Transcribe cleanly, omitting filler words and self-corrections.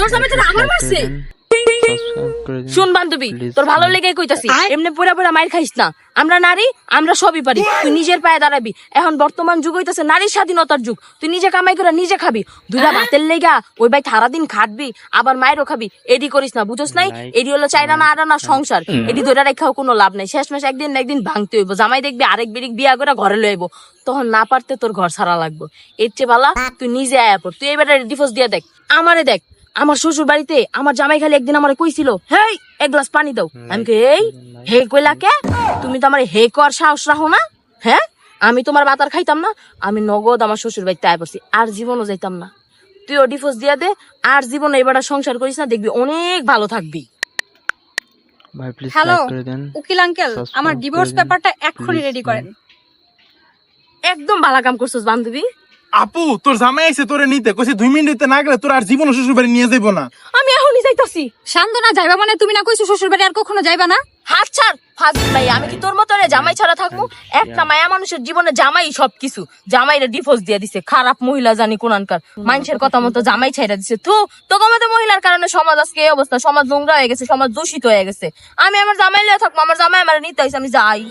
তোর জামাই তোর আবার মারছে। শুন বান্ধবী, তোর ভালো লেগে কইতাছি, এমনি পুরা পুরা মাইর খাইস না। আমরা নারী, আমরা সবই পারি। তুই নিজের পায়ে দাঁড়াবি। এখন বর্তমান যুগ হইতাছে নারীর স্বাধীনতার যুগ। তুই নিজে কামাই করে নিজে খাবি। দুইটা ভাতের লেগা ওই ভাই সারাদিন খাটবি, আবার মায়েরও খাবি। এডি করিস না, বুঝোস নাই? এডি হলো চাইরা না আড়া না সংসার। এডি ধরে রেখাও কোনো লাভ নাই। শেষমেশ একদিন না একদিন ভাঙতে হইব। জামাই দেখবি আরেক বিরিক বিয়া করে ঘরে লইব, তখন না পারতে তোর ঘর ছাড়া লাগবে। এর চেয়ে ভালো তুই নিজে আয়া পড়। তুই এবারে ডিভোর্স দিয়ে দেখ। আমারে দেখ, আমার শ্বশুর বাড়িতে আমার জামাই খালি একদিন আমার কইছিল, হেই এক গ্লাস পানি দাও। আমি এই হে কইলা কে? তুমি তো আমার হে কর সাহস রাখো না? হ্যাঁ, আমি তোমার বাতার খাইতাম না? আমি নগদ আমার শ্বশুর বাড়িতে আয় পড়ছি, আর জীবনও যাইতাম না। তুইও ডিভোর্স দিয়া দে, আর জীবনে এবার সংসার করিস না, দেখবি অনেক ভালো থাকবি। হ্যালো উকিল আঙ্কেল, আমার ডিভোর্স পেপারটা এক্ষুনি রেডি করেন। একদম ভালো কাম করছিস বান্ধবী। আপু তোর জামাই আইছে তোরে নিতে, কইছে 2 মিনিটে না গেলে তোর আর জীবন শ্বশুর বাড়ি নিয়ে যাইবো না। আমি এখনই যাইতাছি। শান্তনা যাইবা মানে তুমি না কইছো শ্বশুর বাড়ি আর কখনো যাইবা না? হাত ছাড় ফাজিল ভাই, আমি কি তোর মতো রে জামাই ছাড়া থাকবো? একটা মায়া মানুষের জীবনে জামাই সবকিছু। জামাইরে ডিভোর্স দিয়ে দিছে, খারাপ মহিলা জানি কোনানকার। মানুষের কথা মতো জামাই ছাইরা দিছে। তোকে মতো মহিলার কারণে সমাজ আজকে এই অবস্থা। সমাজ নোংরা হয়ে গেছে, সমাজ দূষিত হয়ে গেছে। আমি আমার জামাই লিয়ে থাকবো, আমার জামাই আমার নিতে আইছে, আমি যাই।